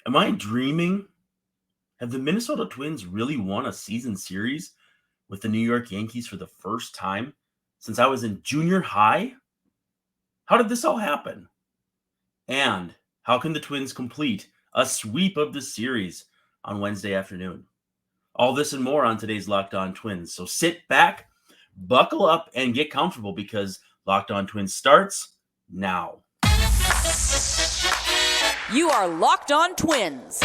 Am I dreaming? Have the Minnesota Twins really won a season series with the New York Yankees for the first time since I was in junior high? How did this all happen? And how can the Twins complete a sweep of the series on Wednesday afternoon? All this and more on today's Locked On Twins. So sit back, buckle up, and get comfortable because Locked On Twins starts now. You are Locked On Twins,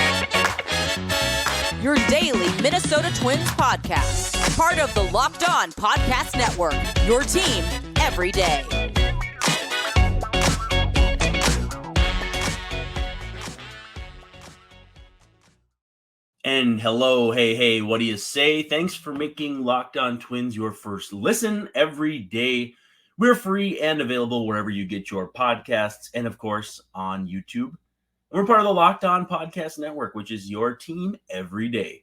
your daily Minnesota Twins podcast, part of the Locked On Podcast Network, your team every day. And hello, hey, what do you say? Thanks for making Locked On Twins your first listen every day. We're free and available wherever you get your podcasts and, of course, on YouTube. We're part of the Locked On Podcast Network, which is your team every day.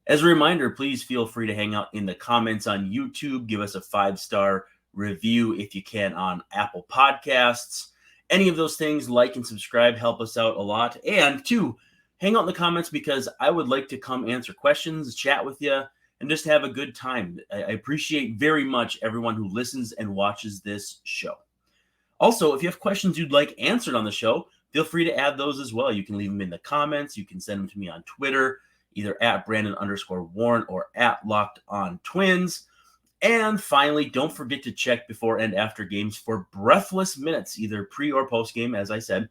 As a reminder, please feel free to hang out in the comments on YouTube. Give us a 5-star review if you can on Apple Podcasts. Any of those things, like and subscribe, help us out a lot. And two, hang out in the comments because I would like to come answer questions, chat with you, and just have a good time. I appreciate very much everyone who listens and watches this show. Also, if you have questions you'd like answered on the show, feel free to add those as well. You can leave them in the comments. You can send them to me on Twitter, either at Brandon_Warren or at Locked On Twins. And finally, don't forget to check before and after games for breathless minutes, either pre or post game, as I said.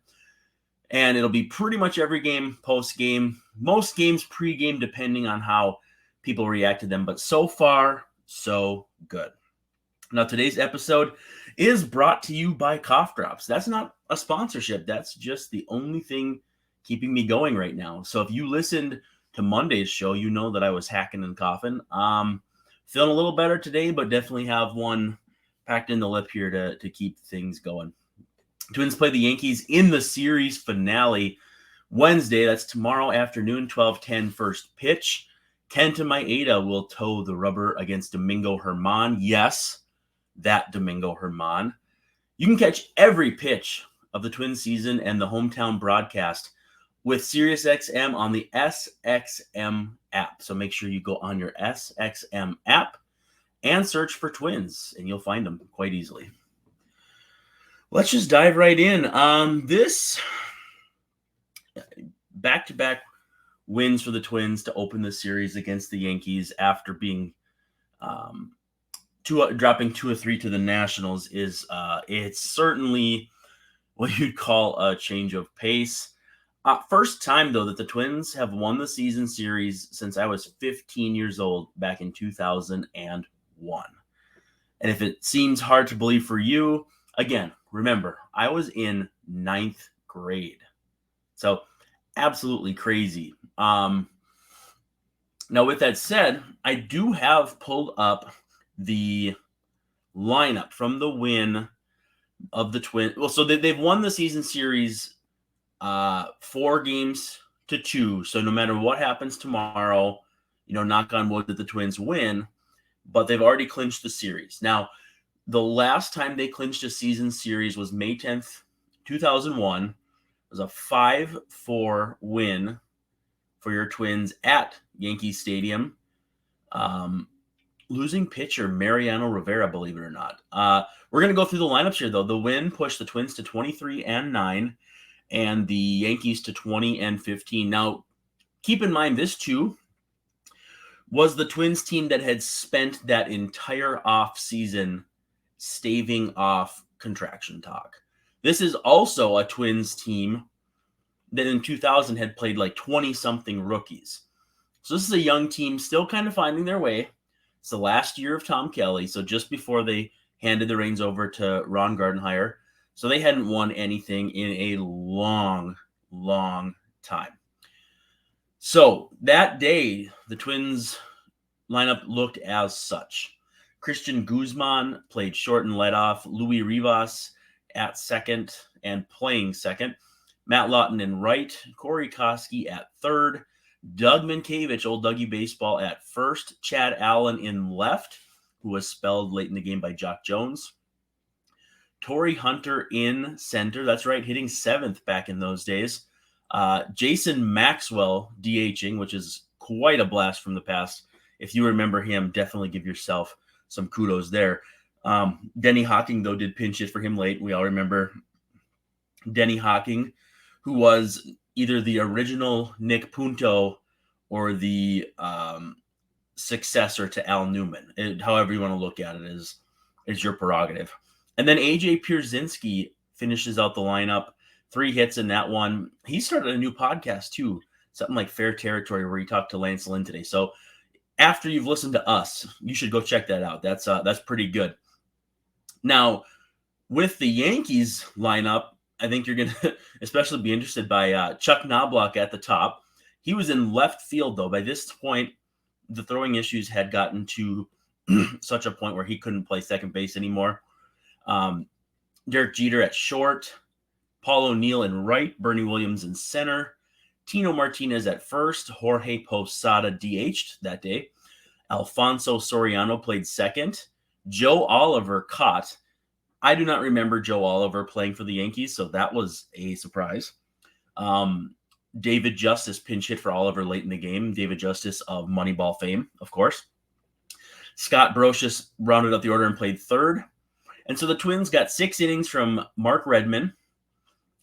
And it'll be pretty much every game post-game, most games pre-game, depending on how people react to them. But so far, so good. Now, today's episode is brought to you by Cough Drops. That's not a sponsorship. That's just the only thing keeping me going right now. So if you listened to Monday's show, you know that I was hacking and coughing. Feeling a little better today, but definitely have one packed in the lip here to keep things going. Twins play the Yankees in the series finale Wednesday. That's tomorrow afternoon, 12:10 first pitch. Kenta Maeda will toe the rubber against Domingo German. Yes, that Domingo German. You can catch every pitch of the Twins season and the hometown broadcast with SiriusXM on the SXM app. So make sure you go on your SXM app and search for Twins, and you'll find them quite easily. Let's just dive right in. This back-to-back wins for the Twins to open the series against the Yankees after being dropping 2-3 to the Nationals is it's certainly what you'd call a change of pace. First time, though, that the Twins have won the season series since I was 15 years old back in 2001. And if it seems hard to believe for you, again, remember, I was in 9th grade. So absolutely crazy. Now, with that said, I do have pulled up the lineup from the win of the Twins. Well, so they've won the season series 4-2. So no matter what happens tomorrow, knock on wood that the Twins win, but they've already clinched the series. Now, the last time they clinched a season series was May 10th, 2001. It was a 5-4 win for your Twins at Yankee Stadium. Losing pitcher Mariano Rivera, believe it or not. We're going to go through the lineups here, though. The win pushed the Twins to 23-9 and the Yankees to 20-15. Now, keep in mind, this too was the Twins team that had spent that entire offseason staving off contraction talk. This is also a Twins team that in 2000 had played like 20-something rookies. So this is a young team still kind of finding their way. It's the last year of Tom Kelly, so just before they handed the reins over to Ron Gardenhire. So they hadn't won anything in a long, long time. So that day, the Twins lineup looked as such. Christian Guzman played short and led off. Luis Rivas at second and playing second. Matt Lawton in right. Corey Koski at third. Doug Minkiewicz, old Dougie Baseball, at first. Chad Allen in left, who was spelled late in the game by Jock Jones. Torrey Hunter in center. That's right, hitting seventh back in those days. Jason Maxwell DHing, which is quite a blast from the past. If you remember him, definitely give yourself some kudos there. Denny Hawking, though, did pinch hit for him late. We all remember Denny Hawking, who was either the original Nick Punto or the successor to Al Newman. However you want to look at it is your prerogative. And then AJ Pierzynski finishes out the lineup. 3 hits in that one. He started a new podcast too, something like Fair Territory, where he talked to Lance Lynn today. So after you've listened to us, you should go check that out. That's pretty good. Now, with the Yankees lineup, I think you're going to especially be interested by Chuck Knobloch at the top. He was in left field, though. By this point, the throwing issues had gotten to such a point where he couldn't play second base anymore. Derek Jeter at short, Paul O'Neill in right, Bernie Williams in center, Tino Martinez at first, Jorge Posada DH'd that day, Alfonso Soriano played second, Joe Oliver caught. I do not remember Joe Oliver playing for the Yankees, so that was a surprise. David Justice pinch hit for Oliver late in the game. David Justice of Moneyball fame, of course. Scott Brocious rounded up the order and played third. And so the Twins got 6 innings from Mark Redman.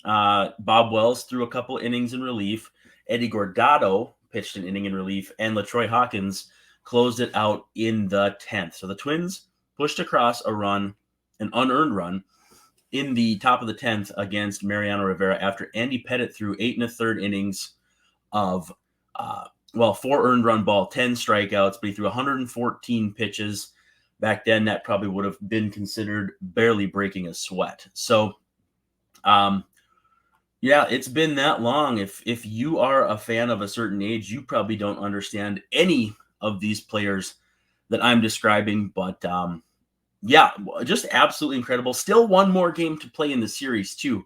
Bob Wells threw a couple innings in relief. Eddie Gordado pitched an inning in relief. And LaTroy Hawkins closed it out in the 10th. So the Twins pushed across a run, an unearned run, in the top of the 10th against Mariano Rivera after Andy Pettitte threw 8 1/3 innings of, 4 earned run ball, 10 strikeouts, but he threw 114 pitches. Back then, that probably would have been considered barely breaking a sweat. So, it's been that long. If you are a fan of a certain age, you probably don't understand any of these players that I'm describing, but just absolutely incredible. Still one more game to play in the series too.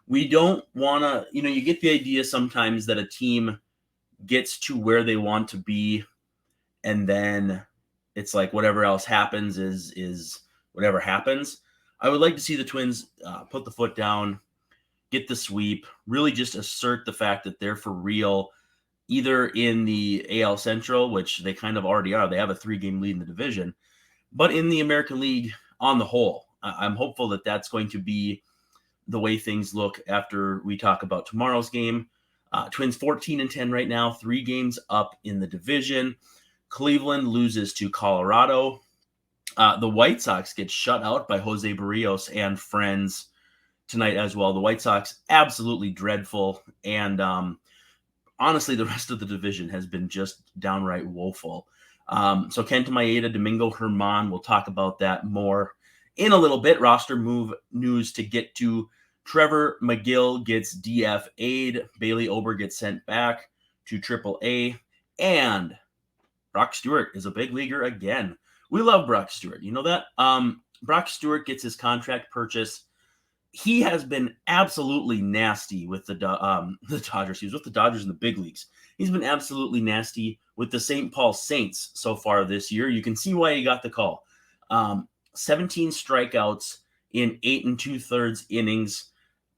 We don't want to, you get the idea sometimes that a team gets to where they want to be, and then it's like whatever else happens is whatever happens. I would like to see the Twins put the foot down, get the sweep, really just assert the fact that they're for real, either in the AL Central, which they kind of already are. They have a 3-game lead in the division, but in the American League on the whole. I'm hopeful that that's going to be the way things look after we talk about tomorrow's game. Twins 14-10 right now, 3 games up in the division. Cleveland loses to Colorado. The White Sox get shut out by Jose Barrios and friends tonight as well. The White Sox absolutely dreadful, and honestly, the rest of the division has been just downright woeful. So Kenta Maeda, Domingo German, we'll talk about that more in a little bit. Roster move news to get to. Trevor McGill gets DFA'd. Bailey Ober gets sent back to AAA. And Brock Stewart is a big leaguer again. We love Brock Stewart. You know that? Brock Stewart gets his contract purchase. He has been absolutely nasty with the Dodgers. He was with the Dodgers in the big leagues. He's been absolutely nasty with the St. Paul Saints so far this year. You can see why he got the call. 17 strikeouts in 8 2/3 innings.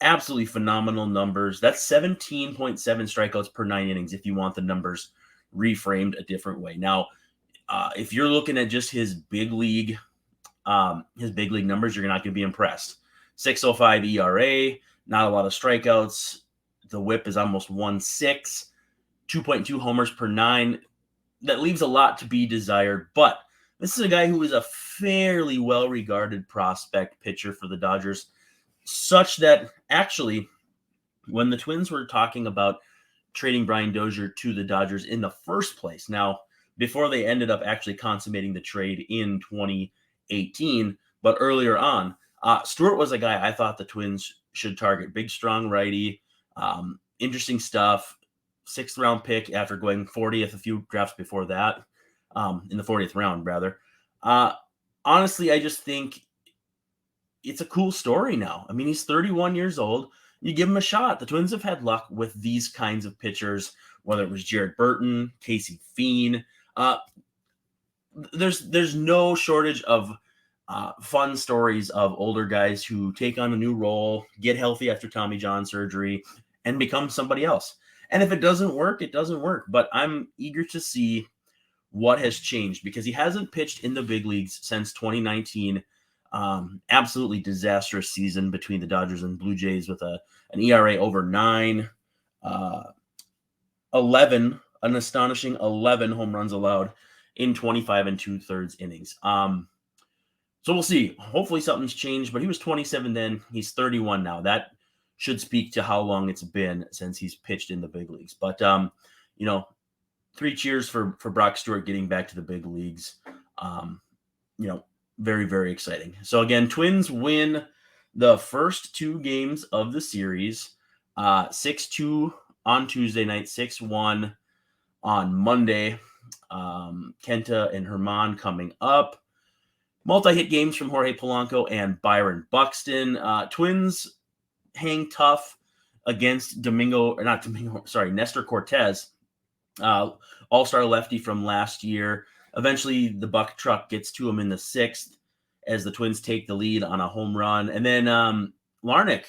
Absolutely phenomenal numbers. That's 17.7 strikeouts per 9 innings if you want the numbers reframed a different way. Now, if you're looking at just his big league numbers, you're not going to be impressed. 6.05 ERA, not a lot of strikeouts. The whip is almost 1.6, 2.2 homers per 9. That leaves a lot to be desired, but this is a guy who is a fairly well-regarded prospect pitcher for the Dodgers, such that actually when the Twins were talking about trading Brian Dozier to the Dodgers in the first place, now before they ended up actually consummating the trade in 2018, but earlier on, Stewart was a guy I thought the Twins should target. Big, strong righty, interesting stuff. 6th round pick after going 40th a few drafts before that, in the 40th round, rather. Honestly, I just think it's a cool story now. I mean, he's 31 years old. You give him a shot. The Twins have had luck with these kinds of pitchers, whether it was Jared Burton, Casey Fien. There's no shortage of fun stories of older guys who take on a new role, get healthy after Tommy John surgery, and become somebody else. And if it doesn't work, it doesn't work. But I'm eager to see what has changed because he hasn't pitched in the big leagues since 2019. Absolutely disastrous season between the Dodgers and Blue Jays with an ERA over 9, 11, an astonishing 11 home runs allowed in 25 and 2/3 innings. So we'll see. Hopefully something's changed, but he was 27 then. He's 31 now. That should speak to how long it's been since he's pitched in the big leagues. But, 3 cheers for Brock Stewart getting back to the big leagues. Very, very exciting. So again, Twins win the first 2 games of the series, 6-2 on Tuesday night, 6-1 on Monday. Kenta and German coming up. Multi-hit games from Jorge Polanco and Byron Buxton. Twins hang tough against Nestor Cortez, all-star lefty from last year. Eventually, the Buck truck gets to him in the 6th as the Twins take the lead on a home run. And then Larnach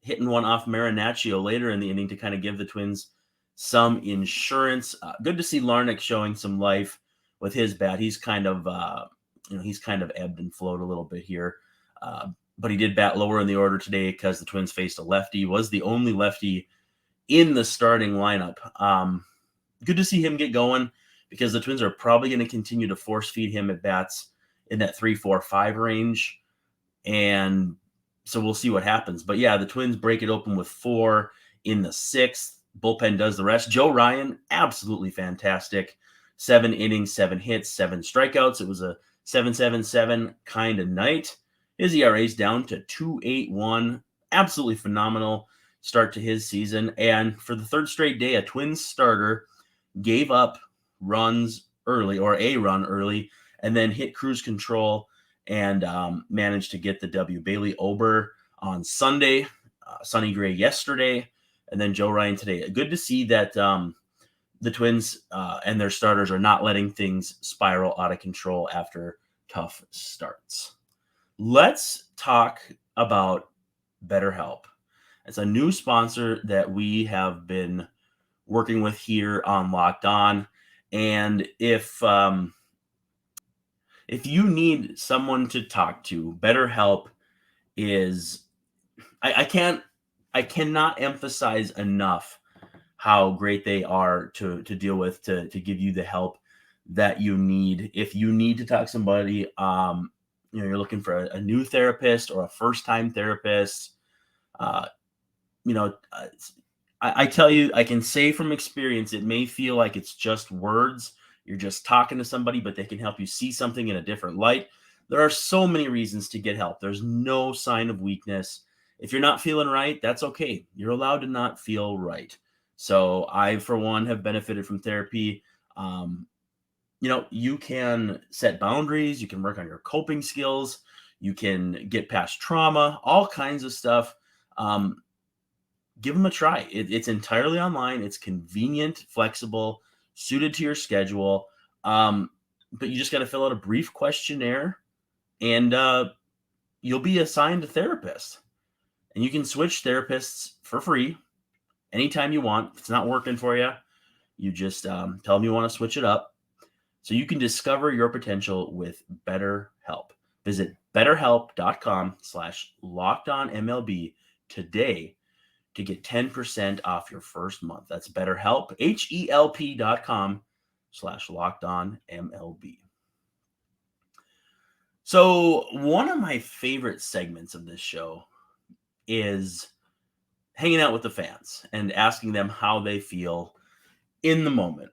hitting one off Marinaccio later in the inning to kind of give the Twins some insurance. Good to see Larnach showing some life with his bat. He's kind of ebbed and flowed a little bit here. But he did bat lower in the order today because the Twins faced a lefty. He was the only lefty in the starting lineup. Good to see him get going because the Twins are probably going to continue to force feed him at bats in that 3, 4, 5 range. And so we'll see what happens. But yeah, the Twins break it open with 4 in the 6th. Bullpen does the rest. Joe Ryan, absolutely fantastic. 7 innings, 7 hits, 7 strikeouts. It was a 7-7-7 kind of night. His ERA is down to 2.81. Absolutely phenomenal start to his season. And for the 3rd straight day, a Twins starter gave up runs early, or a run early, and then hit cruise control and managed to get the W. Bailey Ober on Sunday, Sonny Gray yesterday, and then Joe Ryan today. Good to see that the Twins and their starters are not letting things spiral out of control after tough starts. Let's talk about BetterHelp. It's a new sponsor that we have been working with here on Locked On. And if you need someone to talk to, BetterHelp is I cannot emphasize enough how great they are to deal with, to give you the help that you need. If you need to talk to somebody, you're looking for a new therapist or a first-time therapist, I tell you, I can say from experience, it may feel like it's just words. You're just talking to somebody, but they can help you see something in a different light. There are so many reasons to get help. There's no sign of weakness. If you're not feeling right, that's okay. You're allowed to not feel right. So I, for one, have benefited from therapy. You can set boundaries. You can work on your coping skills. You can get past trauma, all kinds of stuff. Give them a try. It's entirely online. It's convenient, flexible, suited to your schedule. But you just got to fill out a brief questionnaire, and you'll be assigned a therapist. And you can switch therapists for free anytime you want. If it's not working for you, you just tell them you want to switch it up. So you can discover your potential with BetterHelp. Visit BetterHelp.com/LockedOnMLB today to get 10% off your first month. That's BetterHelp, HELP.com/LockedOnMLB. So one of my favorite segments of this show is hanging out with the fans and asking them how they feel in the moment.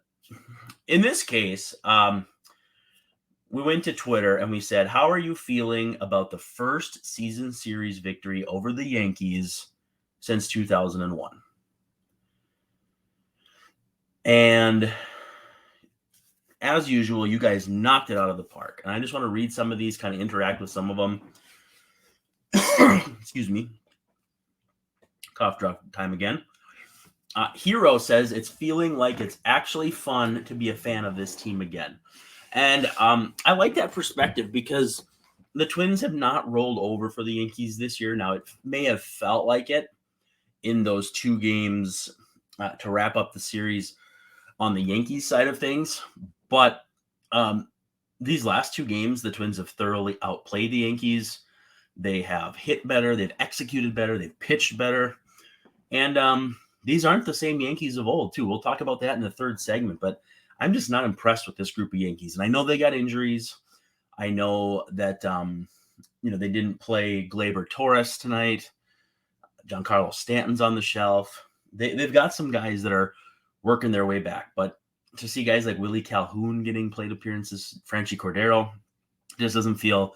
In this case, we went to Twitter and we said, how are you feeling about the first season series victory over the Yankees since 2001? And as usual, you guys knocked it out of the park. And I just want to read some of these, kind of interact with some of them. Excuse me. Cough drop time again. Hero says it's feeling like it's actually fun to be a fan of this team again. And I like that perspective because the Twins have not rolled over for the Yankees this year. Now, it may have felt like it in those 2 games to wrap up the series on the Yankees side of things. But these last 2 games, the Twins have thoroughly outplayed the Yankees. They have hit better, they've executed better, they've pitched better. And these aren't the same Yankees of old, too. We'll talk about that in the 3rd segment, but I'm just not impressed with this group of Yankees. And I know they got injuries. I know that, they didn't play Gleyber Torres tonight. Giancarlo Stanton's on the shelf. They've got some guys that are working their way back. But to see guys like Willie Calhoun getting plate appearances, Franchy Cordero, just doesn't feel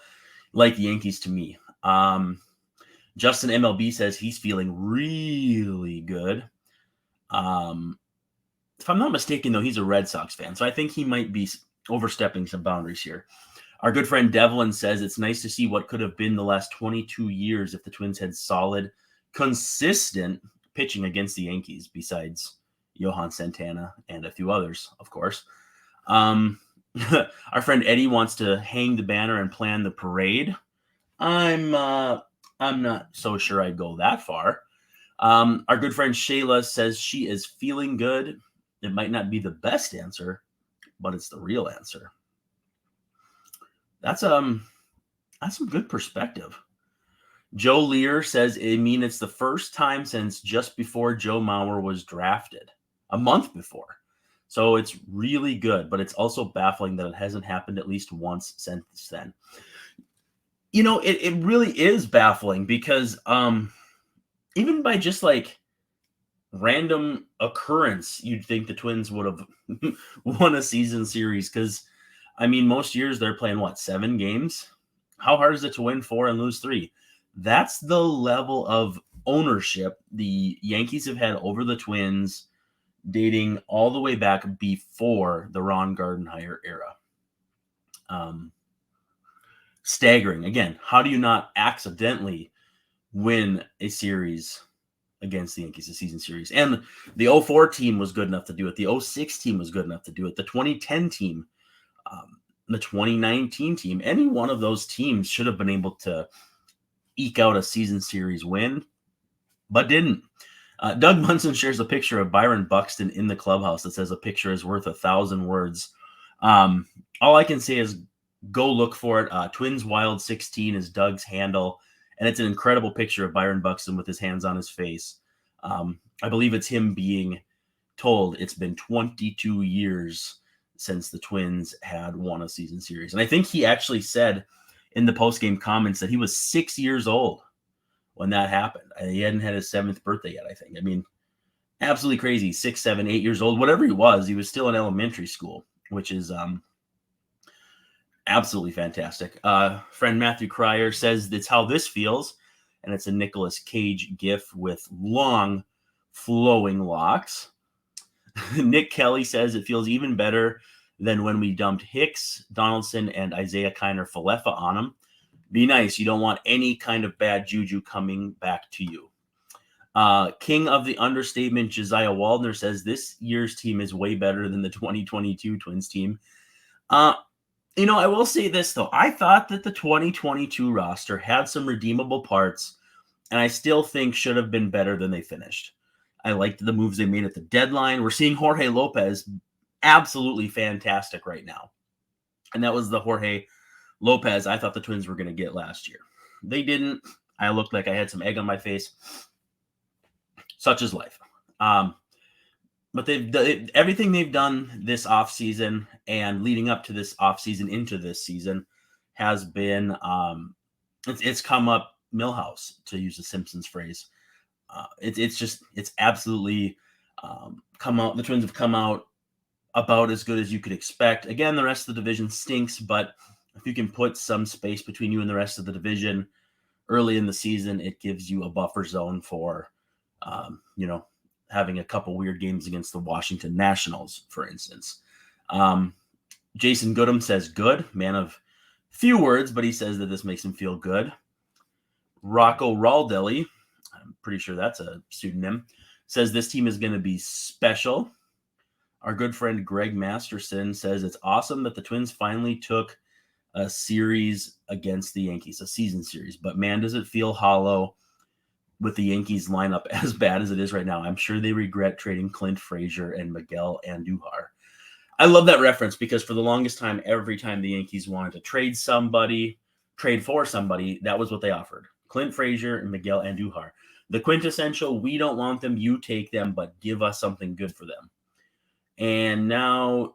like the Yankees to me. Justin MLB says he's feeling really good. If I'm not mistaken, though, he's a Red Sox fan, so I think he might be overstepping some boundaries here. Our good friend Devlin says it's nice to see what could have been the last 22 years if the Twins had solid, consistent pitching against the Yankees, besides Johan Santana and a few others, of course. Our friend Eddie wants to hang the banner and plan the parade. I'm not so sure I'd go that far. Our good friend Shayla says she is feeling good. It might not be the best answer, but it's the real answer. That's some good perspective. Joe Lear says, it's the first time since just before Joe Mauer was drafted, a month before. So it's really good, but it's also baffling that it hasn't happened at least once since then. It really is baffling because even by just like random occurrence, you'd think the Twins would have won a season series because, most years they're playing, 7 games? How hard is it to win 4 and lose 3? That's the level of ownership the Yankees have had over the Twins dating all the way back before the Ron Gardenhire era. Staggering. Again, how do you not accidentally win a series against the Yankees, a season series? And the 04 team was good enough to do it. The 06 team was good enough to do it. The 2010 team, the 2019 team, any one of those teams should have been able to eke out a season series win, but didn't. Doug Munson shares a picture of Byron Buxton in the clubhouse that says a picture is worth 1,000 words. All I can say is go look for it. Twins Wild 16 is Doug's handle, and it's an incredible picture of Byron Buxton with his hands on his face. I believe it's him being told it's been 22 years since the Twins had won a season series. And I think he actually said in the postgame comments that he was 6 years old when that happened. He hadn't had his 7th birthday yet, I think. Absolutely crazy. 6, 7, 8 years old, whatever he was still in elementary school, which is absolutely fantastic. Friend Matthew Cryer says that's how this feels, and it's a Nicolas Cage gif with long, flowing locks. Nick Kelly says it feels even better than when we dumped Hicks, Donaldson, and Isaiah Kiner-Falefa on him. Be nice. You don't want any kind of bad juju coming back to you. King of the understatement, Josiah Waldner says this year's team is way better than the 2022 Twins team. I will say this, though. I thought that the 2022 roster had some redeemable parts, and I still think should have been better than they finished. I liked the moves they made at the deadline. We're seeing Jorge Lopez absolutely fantastic right now. And that was the Jorge Lopez I thought the Twins were going to get last year. They didn't. I looked like I had some egg on my face. Such is life. But everything they've done this offseason and leading up to this offseason into this season has been it's come up Millhouse, to use the Simpsons phrase. It's absolutely come out. The Twins have come out about as good as you could expect. Again, the rest of the division stinks, but if you can put some space between you and the rest of the division early in the season, it gives you a buffer zone for, having a couple weird games against the Washington Nationals, for instance. Jason Goodham says good, man of few words, but he says that this makes him feel good. Rocco Raldelli, I'm pretty sure that's a pseudonym, says this team is going to be special. Our good friend Greg Masterson says it's awesome that the Twins finally took a series against the Yankees, a season series, but man, does it feel hollow with the Yankees lineup as bad as it is right now, I'm sure they regret trading Clint Frazier and Miguel Andujar. I love that reference because for the longest time, every time the Yankees wanted to trade for somebody, that was what they offered. Clint Frazier and Miguel Andujar. The quintessential, we don't want them, you take them, but give us something good for them. And now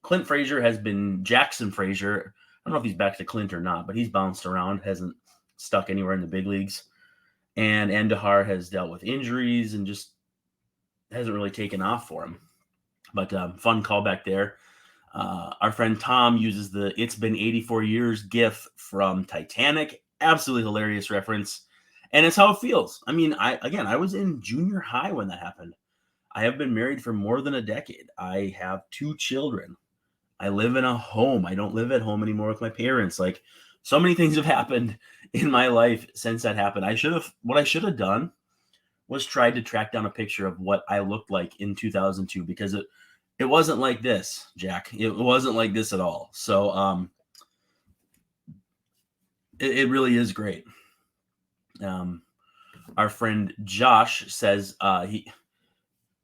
Clint Frazier has been Jackson Frazier. I don't know if he's back to Clint or not, but he's bounced around, hasn't stuck anywhere in the big leagues. And Andujar has dealt with injuries and just hasn't really taken off for him. But fun callback there. Our friend Tom uses the "It's been 84 years" gif from Titanic. Absolutely hilarious reference. And it's how it feels. I mean, I was in junior high when that happened. I have been married for more than a decade. I have 2 children. I live in a home. I don't live at home anymore with my parents. Like, so many things have happened in my life since that happened. What I should have done was tried to track down a picture of what I looked like in 2002, because it wasn't like this, Jack. It wasn't like this at all. So it really is great. Our friend Josh says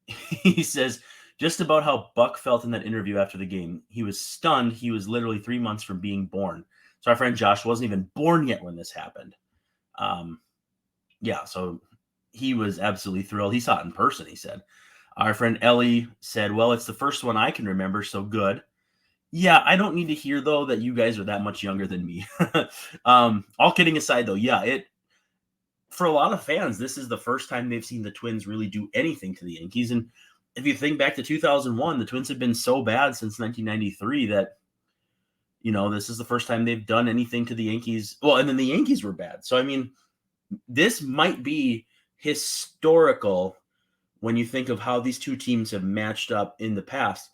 he says just about how Buck felt in that interview after the game. He was stunned. He was literally 3 months from being born. So our friend Josh wasn't even born yet when this happened. So he was absolutely thrilled. He saw it in person, he said. Our friend Ellie said, well, it's the first one I can remember, so good. Yeah, I don't need to hear, though, that you guys are that much younger than me. All kidding aside, though, for a lot of fans, this is the first time they've seen the Twins really do anything to the Yankees. And if you think back to 2001, the Twins have been so bad since 1993 that, this is the first time they've done anything to the Yankees. Well, and then the Yankees were bad. So, I mean, this might be historical when you think of how these two teams have matched up in the past.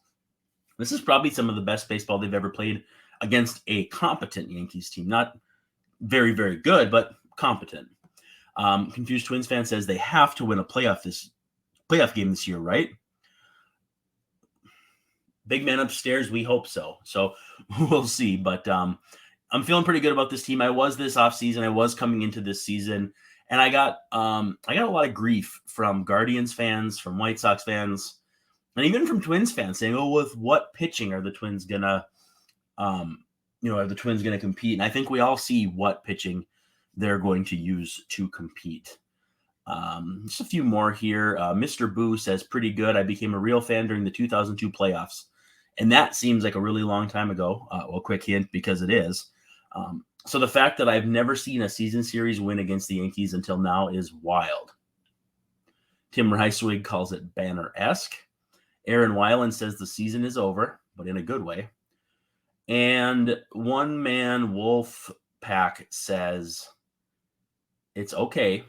This is probably some of the best baseball they've ever played against a competent Yankees team. Not very, very good, but competent. Confused Twins fan says they have to win a playoff game this year, right? Big man upstairs, we hope so. So we'll see. But I'm feeling pretty good about this team. I was this offseason. I was coming into this season. And I got a lot of grief from Guardians fans, from White Sox fans, and even from Twins fans saying, "Oh, with what pitching are the Twins gonna, compete?" And I think we all see what pitching they're going to use to compete. Just a few more here. Mr. Boo says, "Pretty good. I became a real fan during the 2002 playoffs, and that seems like a really long time ago." Well, quick hint, because it is. So the fact that I've never seen a season series win against the Yankees until now is wild. Tim Reiswig calls it banner-esque. Aaron Weiland says the season is over, but in a good way. And One Man Wolf Pack says it's okay,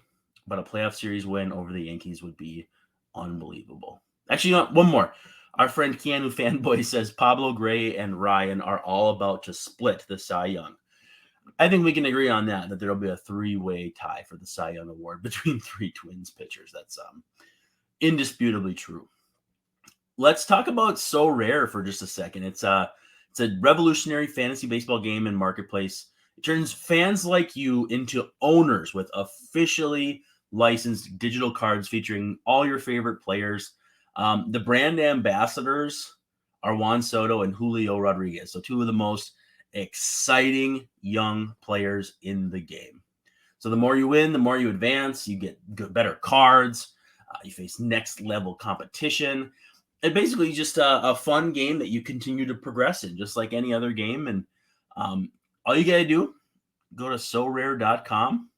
but a playoff series win over the Yankees would be unbelievable. Actually, one more. Our friend Keanu Fanboy says Pablo Gray and Ryan are all about to split the Cy Young. I think we can agree on that there will be a 3-way tie for the Cy Young Award between 3 Twins pitchers. That's indisputably true. Let's talk about So Rare for just a second. It's a revolutionary fantasy baseball game and marketplace. It turns fans like you into owners with officially licensed digital cards featuring all your favorite players. The brand ambassadors are Juan Soto and Julio Rodriguez, so 2 of the most exciting young players in the game. So the more you win, the more you advance, you get better cards, you face next level competition. It basically just a fun game that you continue to progress in, just like any other game. And all you got to do, go to sorare.com,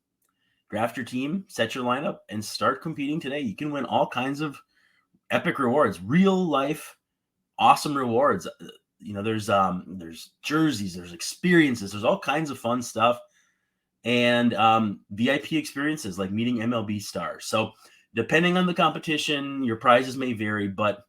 draft your team, set your lineup, and start competing today. You can win all kinds of epic rewards, real life, awesome rewards. There's jerseys, there's experiences, there's all kinds of fun stuff, and VIP experiences like meeting MLB stars. So depending on the competition, your prizes may vary, but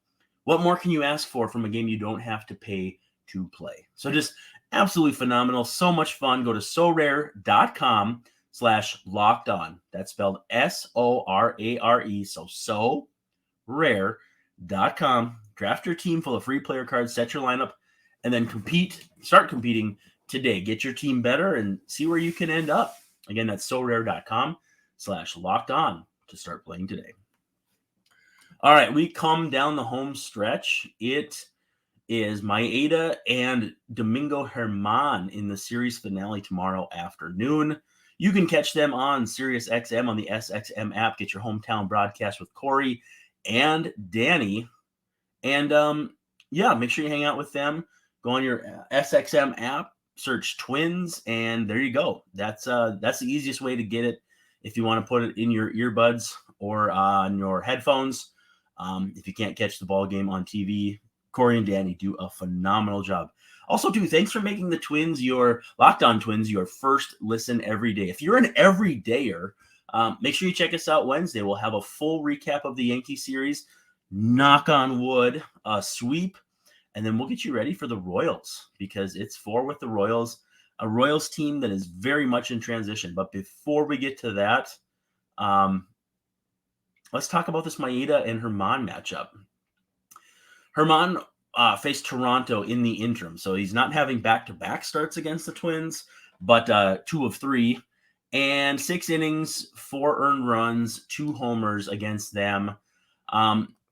what more can you ask for from a game you don't have to pay to play? So just absolutely phenomenal. So much fun. Go to sorare.com/lockedon. That's spelled SORARE. So rare.com. Draft your team full of free player cards, set your lineup, and then start competing today. Get your team better and see where you can end up. Again, that's sorare.com/locked-on to start playing today. All right, we come down the home stretch. It is Maeda and Domingo German in the series finale tomorrow afternoon. You can catch them on SiriusXM on the SXM app. Get your hometown broadcast with Corey and Danny. And make sure you hang out with them. Go on your SXM app, search Twins, and there you go. That's the easiest way to get it if you want to put it in your earbuds or on your headphones. If you can't catch the ball game on TV, Corey and Danny do a phenomenal job. Also, too, thanks for making the Twins, your Locked On Twins, your first listen every day. If you're an everydayer, make sure you check us out Wednesday. We'll have a full recap of the Yankee series, knock on wood, a sweep, and then we'll get you ready for the Royals because it's 4 with the Royals, a Royals team that is very much in transition. But before we get to that, let's talk about this Maeda and German matchup. German faced Toronto in the interim, so he's not having back-to-back starts against the Twins, but 2 of 3, and 6 innings, 4 earned runs, 2 homers against them.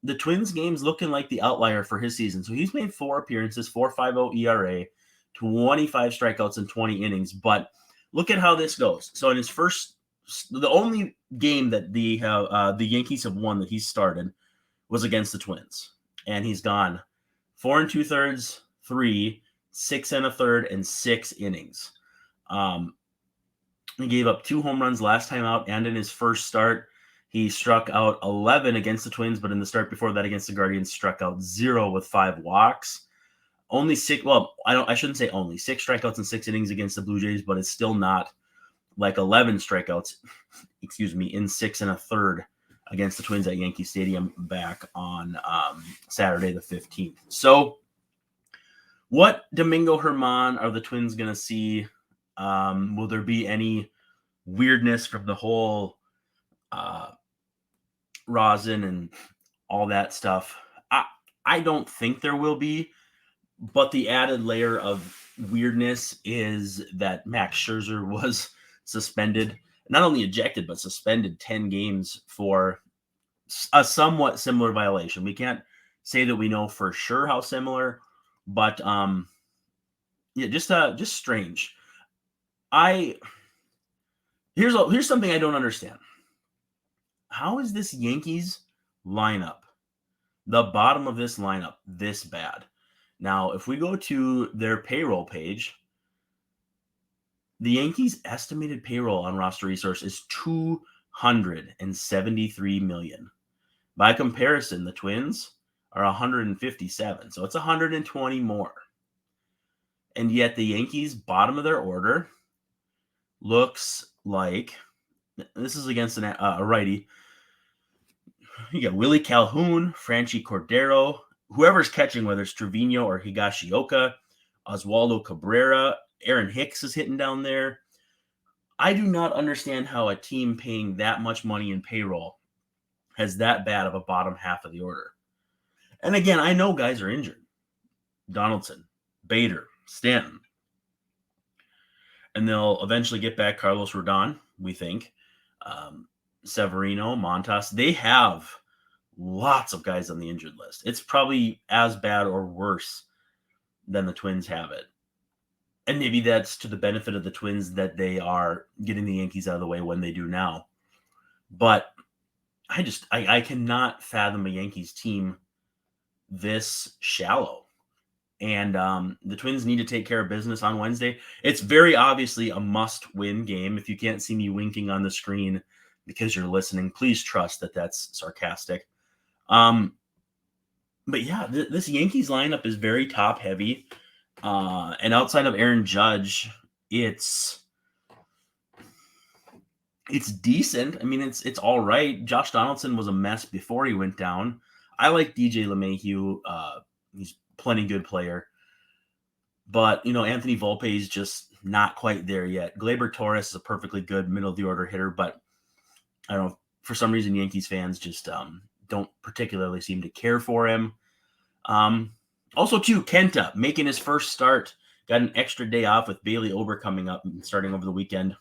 The Twins game's looking like the outlier for his season. So he's made 4 appearances, 4.50 ERA, 25 strikeouts in 20 innings. But look at how this goes. So in his the only game that the Yankees have won that he started was against the Twins. And he's gone 4 2/3, 3, 6 1/3, and 6 innings. He gave up 2 home runs last time out, and in his first start, he struck out 11 against the Twins, but in the start before that against the Guardians, struck out 0 with 5 walks. Only 6. Well, I shouldn't say only 6 strikeouts in 6 innings against the Blue Jays, but it's still not like 11 strikeouts. In 6 1/3 against the Twins at Yankee Stadium back on Saturday the 15th. So, what Domingo German are the Twins going to see? Will there be any weirdness from the whole rosin and all that stuff? I don't think there will be, but the added layer of weirdness is that Max Scherzer was suspended, not only ejected, but suspended 10 games for a somewhat similar violation. We can't say that we know for sure how similar, but just strange. Here's something I don't understand. How is this Yankees lineup, the bottom of this lineup, this bad? Now, if we go to their payroll page, the Yankees' estimated payroll on Roster Resource is $273 million. By comparison, the Twins are 157, so it's 120 more. And yet the Yankees' bottom of their order looks like, this is against a righty, you got Willie Calhoun, Franchi Cordero, whoever's catching, whether it's Trevino or Higashioka, Oswaldo Cabrera, Aaron Hicks is hitting down there. I do not understand how a team paying that much money in payroll has that bad of a bottom half of the order. And again, I know guys are injured. Donaldson, Bader, Stanton. And they'll eventually get back Carlos Rodon, we think. Severino, Montas. They have lots of guys on the injured list. It's probably as bad or worse than the Twins have it. And maybe that's to the benefit of the Twins that they are getting the Yankees out of the way when they do now. But I cannot fathom a Yankees team this shallow. And the Twins need to take care of business on Wednesday. It's very obviously a must-win game. If you can't see me winking on the screen because you're listening, please trust that that's sarcastic. But yeah, this Yankees lineup is very top-heavy. And outside of Aaron Judge, it's decent. I mean, it's all right. Josh Donaldson was a mess before he went down. I like DJ LeMahieu. He's plenty good player. But, Anthony Volpe is just not quite there yet. Gleyber Torres is a perfectly good middle-of-the-order hitter, but I don't know, for some reason Yankees fans just don't particularly seem to care for him. Also, too, Kenta making his first start. Got an extra day off with Bailey Ober coming up and starting over the weekend.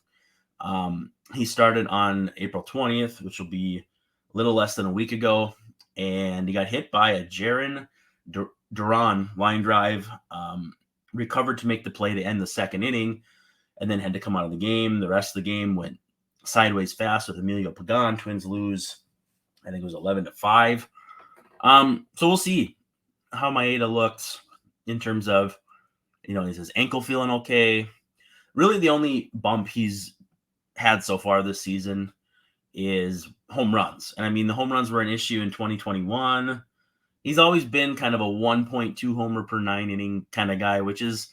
He started on April 20th, which will be a little less than a week ago, and he got hit by a Jaron Duran line drive, recovered to make the play to end the second inning, and then had to come out of the game. The rest of the game went sideways fast with Emilio Pagan. Twins lose, I think it was 11-5. So we'll see how Maeda looks in terms of, is his ankle feeling okay? Really, the only bump he's had so far this season is home runs. And I mean, the home runs were an issue in 2021. He's always been kind of a 1.2 homer per 9 inning kind of guy, which is,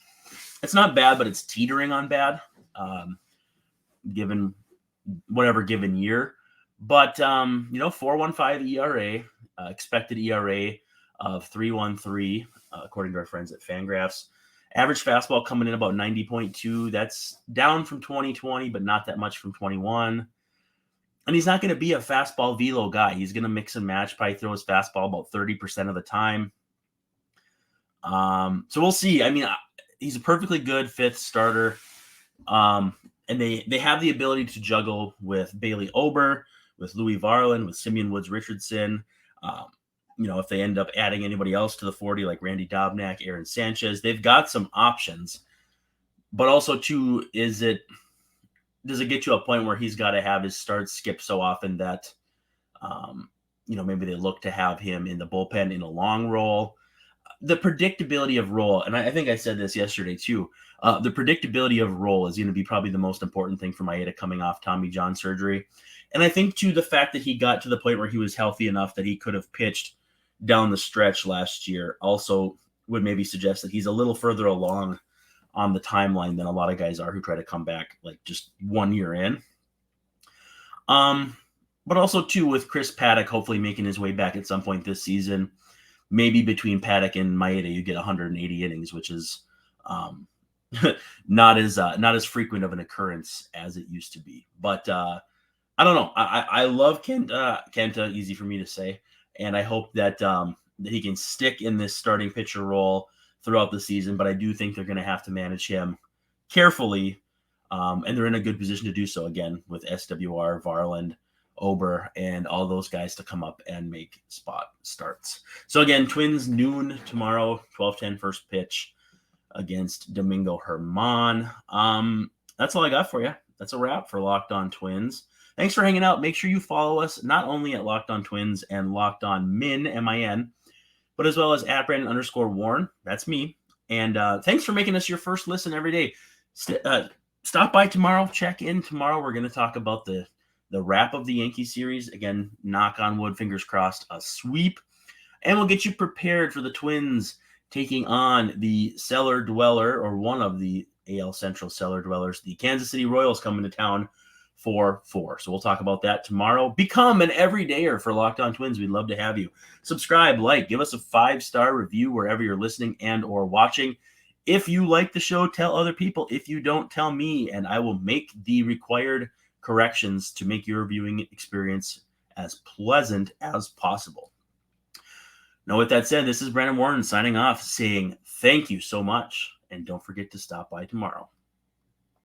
it's not bad, but it's teetering on bad, given whatever given year. But, 4.15 ERA, expected ERA of 3.13, according to our friends at Fangraphs. Average fastball coming in about 90.2. That's down from 2020, but not that much from 21. And he's not going to be a fastball velo guy. He's going to mix and match, probably throw his fastball about 30% of the time. So we'll see. I mean, he's a perfectly good fifth starter. And they have the ability to juggle with Bailey Ober, with Louis Varland, with Simeon Woods-Richardson. If they end up adding anybody else to the 40, like Randy Dobnak, Aaron Sanchez, they've got some options. But also, too, does it get to a point where he's got to have his starts skip so often that, maybe they look to have him in the bullpen in a long role? The predictability of role, and I think I said this yesterday, too, the predictability of role is going to be probably the most important thing for Maeda coming off Tommy John surgery. And I think, too, the fact that he got to the point where he was healthy enough that he could have pitched down the stretch last year also would maybe suggest that he's a little further along on the timeline than a lot of guys are who try to come back like just 1 year in. But also, too, with Chris Paddock hopefully making his way back at some point this season, maybe between Paddock and Maeda, you get 180 innings, which is not as frequent of an occurrence as it used to be. But I don't know. I love Kenta, easy for me to say. And I hope that he can stick in this starting pitcher role throughout the season. But I do think they're going to have to manage him carefully. And they're in a good position to do so, again, with SWR, Varland, Ober, and all those guys to come up and make spot starts. So, again, Twins noon tomorrow, 12:10 first pitch against Domingo German. That's all I got for you. That's a wrap for Locked On Twins. Thanks for hanging out. Make sure you follow us not only at Locked On Twins and Locked On Min, M-I-N, but as well as at Brandon_Warren. That's me. And thanks for making us your first listen every day. Stop by tomorrow. Check in tomorrow. We're going to talk about the wrap of the Yankees series. Again, knock on wood, fingers crossed, a sweep. And we'll get you prepared for the Twins taking on the cellar dweller, or one of the AL Central cellar dwellers, the Kansas City Royals, coming to town for 4. So we'll talk about that tomorrow. Become an everydayer for Locked On Twins. We'd love to have you. Subscribe, like, give us a 5-star review wherever you're listening and or watching. If you like the show, tell other people. If you don't, tell me, and I will make the required corrections to make your viewing experience as pleasant as possible. Now, with that said, this is Brandon Warren signing off, saying thank you so much, and don't forget to stop by tomorrow.